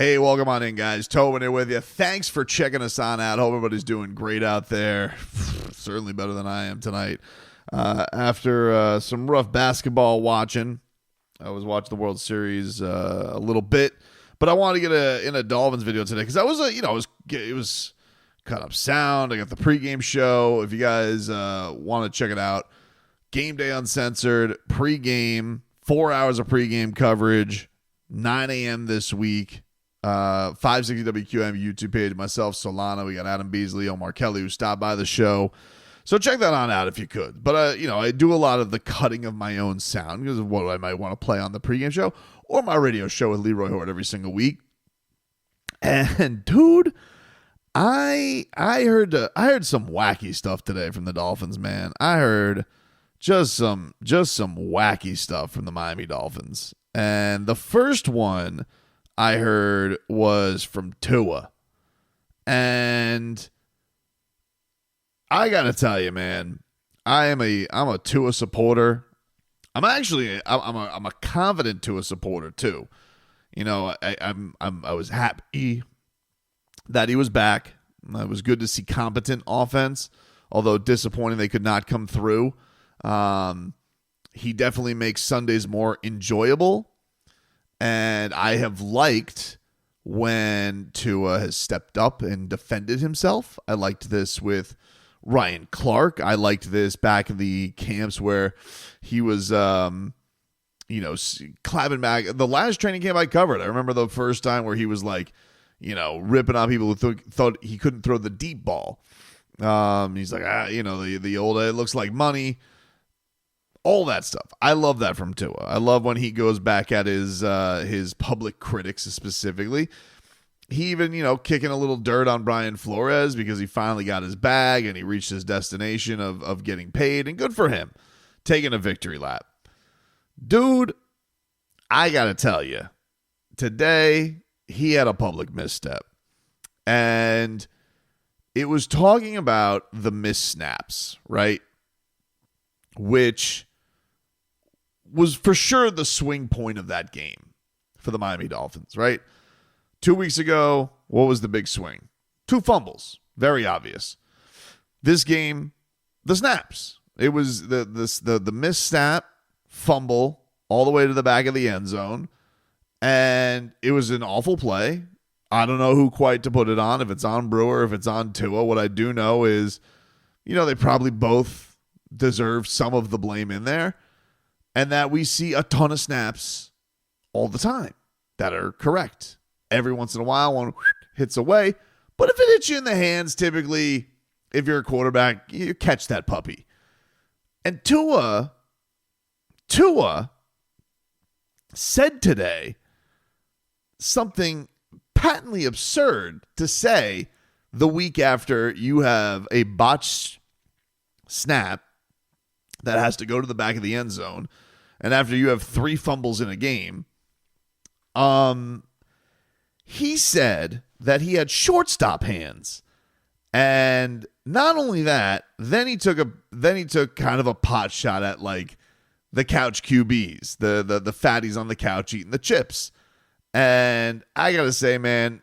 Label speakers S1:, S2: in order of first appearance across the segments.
S1: Hey, welcome on in, guys. Tobin here with you. Thanks for checking us on out. Hope everybody's doing great out there. Certainly better than I am tonight. After some rough basketball watching, I was watching the World Series a little bit, but I wanted to get in a Dolphins video today because I was, it was cut up sound. I got the pregame show. If you guys want to check it out, Game Day Uncensored pregame, 4 hours of pregame coverage, 9 a.m. this week. 560 WQM YouTube page, myself, Solana, we got Adam Beasley, Omar Kelly, who stopped by the show. So check that on out if you could. But, I do a lot of the cutting of my own sound because of what I might want to play on the pregame show or my radio show with Leroy Horde every single week. And, dude, I heard some wacky stuff today from the Dolphins, man. I heard just some wacky stuff from the Miami Dolphins. And the first one I heard was from Tua. And I got to tell you, man, I'm a Tua supporter. I'm a confident Tua supporter too. I was happy that he was back. It was good to see competent offense, although disappointing they could not come through. He definitely makes Sundays more enjoyable. And I have liked when Tua has stepped up and defended himself. I liked this with Ryan Clark. I liked this back in the camps where he was, clapping back. The last training camp I covered, I remember the first time where he was like, ripping on people who thought he couldn't throw the deep ball. He's like, the old, it looks like money. All that stuff. I love that from Tua. I love when he goes back at his public critics specifically. He even, kicking a little dirt on Brian Flores because he finally got his bag and he reached his destination of getting paid. And good for him. Taking a victory lap. Dude, I got to tell you, today he had a public misstep. And it was talking about the missed snaps, right? Which was for sure the swing point of that game for the Miami Dolphins, right? 2 weeks ago, what was the big swing? 2 fumbles. Very obvious. This game, the snaps. It was the missed snap, fumble, all the way to the back of the end zone. And it was an awful play. I don't know who quite to put it on, if it's on Brewer, if it's on Tua. What I do know is, they probably both deserve some of the blame in there. And that we see a ton of snaps all the time that are correct. Every once in a while, one hits away. But if it hits you in the hands, typically, if you're a quarterback, you catch that puppy. And Tua said today something patently absurd to say the week after you have a botched snap that has to go to the back of the end zone, and after you have 3 fumbles in a game, he said that he had shortstop hands. And not only that, then he took kind of a pot shot at like the couch QBs, the fatties on the couch eating the chips. And I gotta say, man,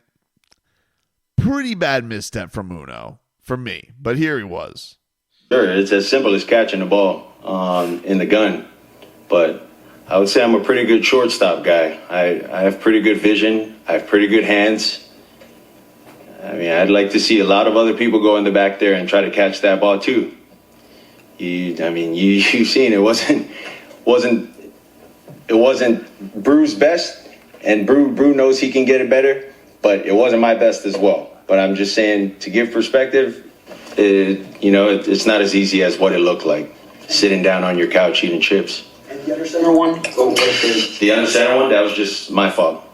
S1: pretty bad misstep from Uno for me. But here he was.
S2: Sure, it's as simple as catching the ball in the gun. But I would say I'm a pretty good shortstop guy. I have pretty good vision. I have pretty good hands. I mean, I'd like to see a lot of other people go in the back there and try to catch that ball too. You've seen it wasn't Brew's best, and Brew knows he can get it better, but it wasn't my best as well. But I'm just saying, to give perspective, it's not as easy as what it looked like, sitting down on your couch eating chips.
S3: And the under center one?
S2: The under center one, that was just my fault.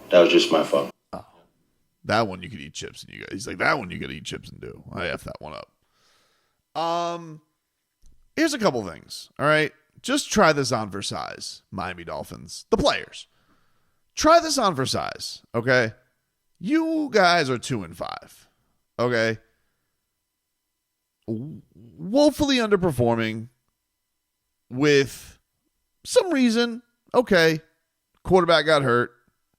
S1: Oh, that one you could eat chips and he's like, that one you could eat chips and do. I F that one up. Here's a couple things. All right. Just try this on for size, Miami Dolphins. The players. Try this on for size. Okay. You guys are 2-5. Okay. Woefully underperforming with some reason. Okay. Quarterback got hurt.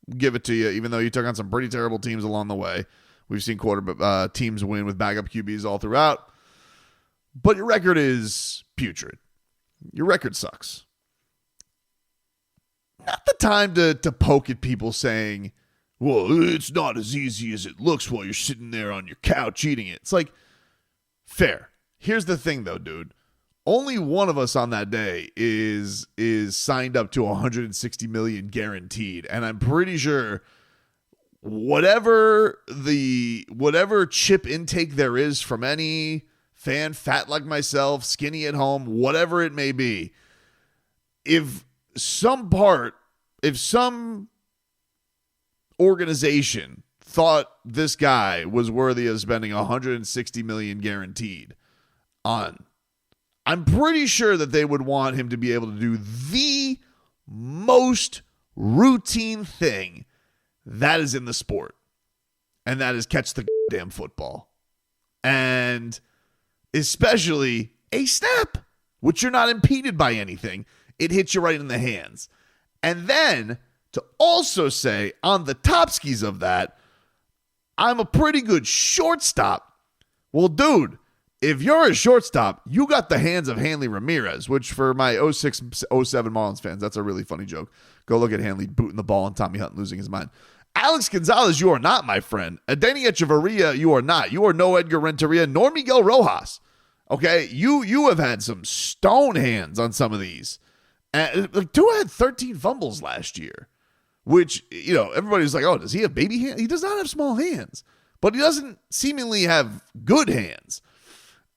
S1: Give it to you, even though you took on some pretty terrible teams along the way. We've seen teams win with backup QBs all throughout. But your record is putrid. Your record sucks. Not the time to poke at people saying, well, it's not as easy as it looks while you're sitting there on your couch eating it. It's like, fair. Here's the thing, though, dude. Only one of us on that day is signed up to 160 million guaranteed, and I'm pretty sure whatever chip intake there is from any fan, fat like myself, skinny at home, whatever it may be, if some organization thought this guy was worthy of spending 160 million guaranteed on, I'm pretty sure that they would want him to be able to do the most routine thing that is in the sport, and that is catch the damn football. And especially a snap, which you're not impeded by anything. It hits you right in the hands. And then to also say on the top skis of that, I'm a pretty good shortstop. Well, dude, if you're a shortstop, you got the hands of Hanley Ramirez, which for my 06-07 Marlins fans, that's a really funny joke. Go look at Hanley booting the ball and Tommy Hunt losing his mind. Alex Gonzalez, you are not, my friend. Adeni Echeverria, you are not. You are no Edgar Renteria nor Miguel Rojas. Okay? You have had some stone hands on some of these. And like Tua had 13 fumbles last year, which, you know, everybody's like, oh, does he have baby hands? He does not have small hands, but he doesn't seemingly have good hands.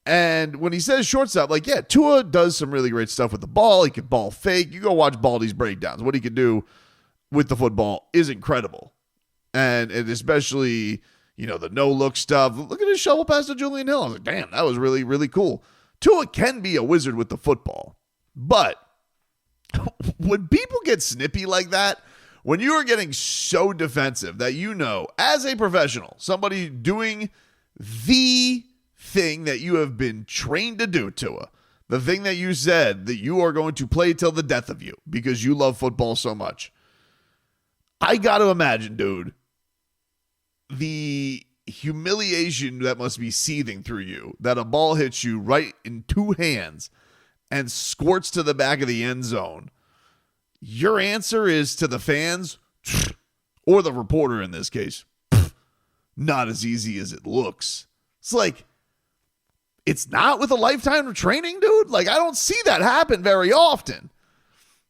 S1: And when he says shortstop, like, yeah, Tua does some really great stuff with the ball. He can ball fake. You go watch Baldy's breakdowns. What he could do with the football is incredible. And especially, you know, the no-look stuff. Look at his shovel pass to Julian Hill. I was like, damn, that was really, really cool. Tua can be a wizard with the football. But when people get snippy like that, when you are getting so defensive that you know, as a professional, somebody doing the thing that you have been trained to do, Tua, the thing that you said that you are going to play till the death of you because you love football so much, I got to imagine, dude, the humiliation that must be seething through you, that a ball hits you right in two hands and squirts to the back of the end zone. Your answer is to the fans, or the reporter in this case, not as easy as it looks. It's like, it's not with a lifetime of training, dude. Like, I don't see that happen very often.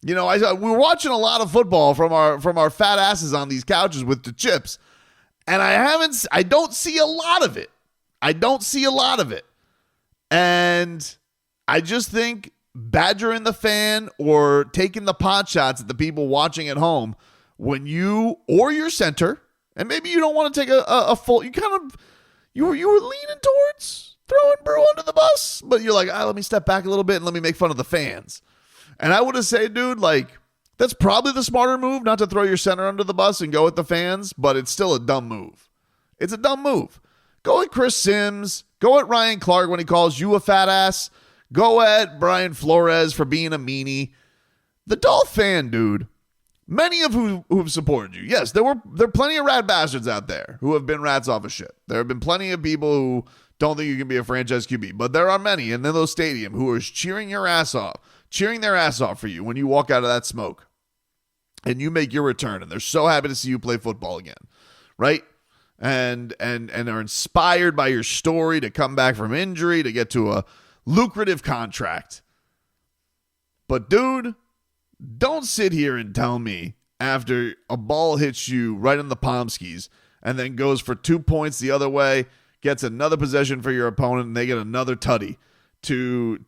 S1: You know, we're watching a lot of football from our fat asses on these couches with the chips, and I don't see a lot of it. And I just think badgering the fan or taking the pot shots at the people watching at home when you or your center, and maybe you don't want to take a full, you were leaning towards throwing Brew under the bus, but you're like, let me step back a little bit and let me make fun of the fans. And I would have said, dude, like, that's probably the smarter move, not to throw your center under the bus and go with the fans, but it's still a dumb move. It's a dumb move. Go at Chris Sims. Go at Ryan Clark when he calls you a fat ass. Go at Brian Flores for being a meanie. The Dolph fan, dude, many of who have supported you. Yes, there are plenty of rat bastards out there who have been rats off of shit. There have been plenty of people who don't think you can be a franchise QB, but there are many in those stadium who are cheering their ass off for you when you walk out of that smoke and you make your return, and they're so happy to see you play football again, right? And are inspired by your story to come back from injury, to get to a lucrative contract. But dude, don't sit here and tell me after a ball hits you right on the palm skis and then goes for 2 points the other way, gets another possession for your opponent, and they get another tutty to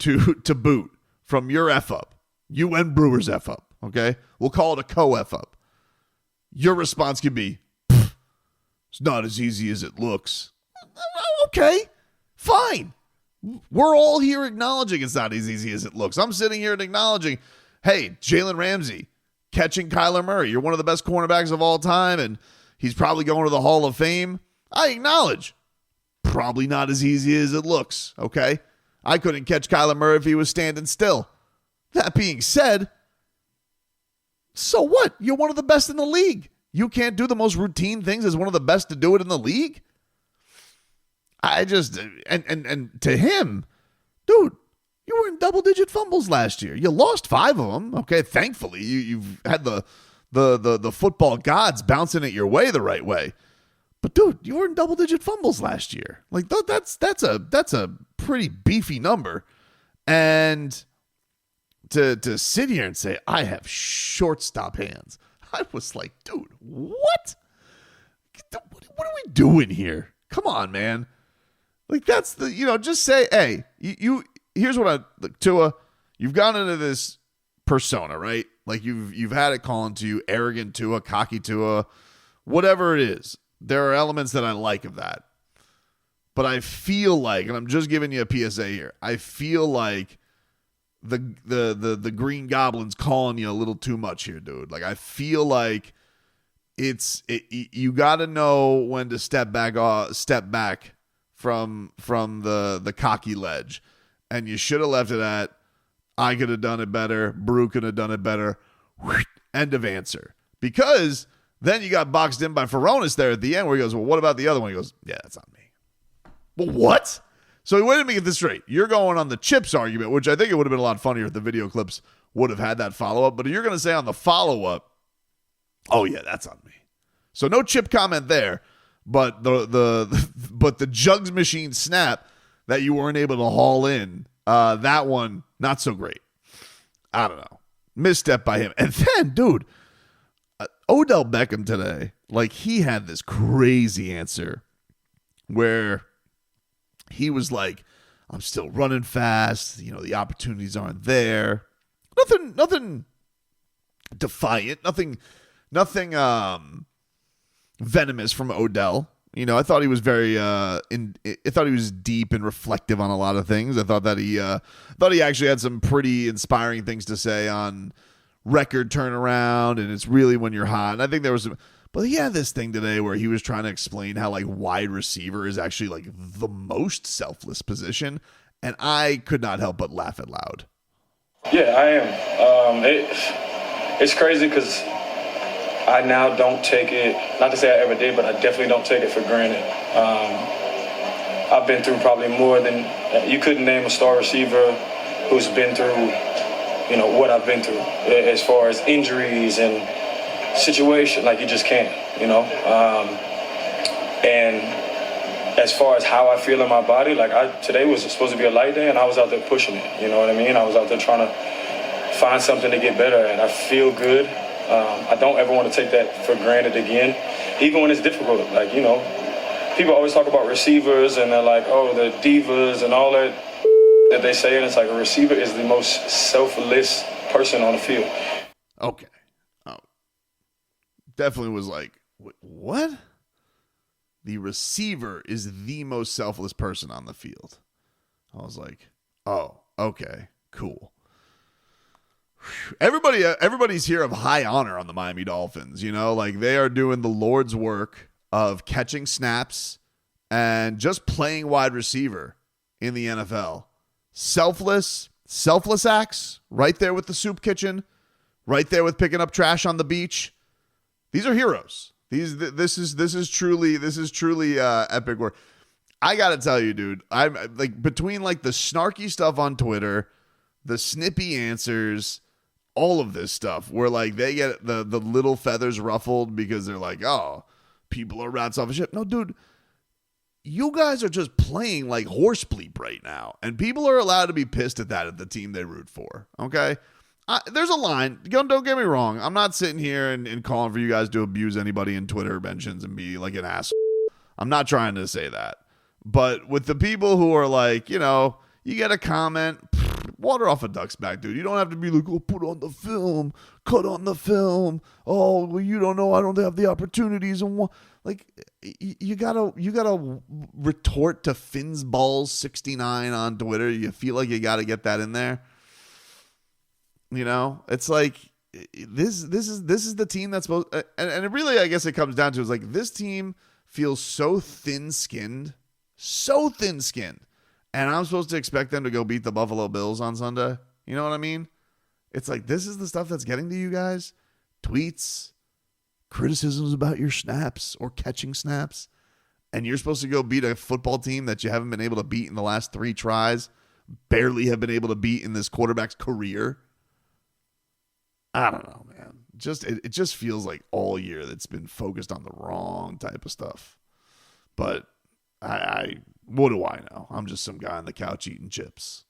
S1: boot from your F-up. You and Brewers F-up, okay? We'll call it a co-F-up. Your response could be, it's not as easy as it looks. Okay, fine. We're all here acknowledging it's not as easy as it looks. I'm sitting here and acknowledging, hey, Jalen Ramsey catching Kyler Murray. You're one of the best cornerbacks of all time, and he's probably going to the Hall of Fame. I acknowledge, probably not as easy as it looks, okay? I couldn't catch Kyler Murray if he was standing still. That being said, so what? You're one of the best in the league. You can't do the most routine things as one of the best to do it in the league? I just, and to him, dude, you were in double-digit fumbles last year. You lost 5 of them. Okay, thankfully, you've had the football gods bouncing it your way the right way. But dude, you were in double-digit fumbles last year. Like that's a pretty beefy number. And to sit here and say I have shortstop hands, I was like, dude, what? What are we doing here? Come on, man. Like that's the just say, hey, you here's what Tua, you've gone into this persona, right? Like you've had it calling to you arrogant Tua, cocky Tua, whatever it is. There are elements that I like of that. But I feel like, and I'm just giving you a PSA here, I feel like the Green Goblin's calling you a little too much here, dude. Like I feel like you got to know when to step back from the cocky ledge. And you should have left it at, I could have done it better, Brew could have done it better. End of answer. Because then you got boxed in by Furones there at the end where he goes, well, what about the other one? He goes, yeah, that's on me. Well, what? So wait, let me get this straight. You're going on the chips argument, which I think it would have been a lot funnier if the video clips would have had that follow-up. But you're going to say on the follow-up, oh, yeah, that's on me. So no chip comment there. But the jugs machine snap that you weren't able to haul in, that one, not so great. I don't know. Misstep by him. And then, dude, Odell Beckham today, like he had this crazy answer where he was like, I'm still running fast. The opportunities aren't there. Nothing defiant. Nothing venomous from Odell. I thought he was very I thought he was deep and reflective on a lot of things. I thought that he actually had some pretty inspiring things to say on record turnaround, and it's really when you're hot. And I think there was but he had this thing today where he was trying to explain how like wide receiver is actually like the most selfless position, and I could not help but laugh out loud.
S3: Yeah, I am. It's crazy because I now don't take it, not to say I ever did, but I definitely don't take it for granted. I've been through probably more than, you couldn't name a star receiver who's been through, what I've been through as far as injuries and situation, like you just can't, and as far as how I feel in my body, like today was supposed to be a light day and I was out there pushing it, you know what I mean? I was out there trying to find something to get better and I feel good. I don't ever want to take that for granted again, even when it's difficult. Like, people always talk about receivers and they're like, oh, the divas and all that they say. And it's like a receiver is the most selfless person on the field.
S1: Okay. Oh, definitely was like, what? The receiver is the most selfless person on the field. I was like, oh, okay, cool. Everybody's here of high honor on the Miami Dolphins, like they are doing the Lord's work of catching snaps and just playing wide receiver in the NFL. Selfless acts right there with the soup kitchen, right there with picking up trash on the beach. These are heroes. This is truly epic work. I got to tell you, dude, I'm like between like the snarky stuff on Twitter, the snippy answers, all of this stuff where like they get the little feathers ruffled because they're like, oh, people are rats off a ship. No, dude, you guys are just playing like horse bleep right now. And people are allowed to be pissed at the team they root for. Okay. There's a line. Don't get me wrong. I'm not sitting here and calling for you guys to abuse anybody in Twitter mentions and be like an asshole. I'm not trying to say that. But with the people who are like, you get a comment, water off a duck's back, dude. You don't have to be like, oh, put on the film, cut on the film. Oh, well, you don't know. I don't have the opportunities. And like, you gotta retort to Finn's Balls 69 on Twitter. You feel like you gotta get that in there. It's like this is the team that's supposed, and it really, I guess it comes down to is like this team feels so thin-skinned, and I'm supposed to expect them to go beat the Buffalo Bills on Sunday. You know what I mean? It's like this is the stuff that's getting to you guys. Tweets, criticisms about your snaps or catching snaps, and you're supposed to go beat a football team that you haven't been able to beat in the last 3 tries, barely have been able to beat in this quarterback's career. I don't know, man. It just feels like all year that's been focused on the wrong type of stuff. But I what do I know? I'm just some guy on the couch eating chips.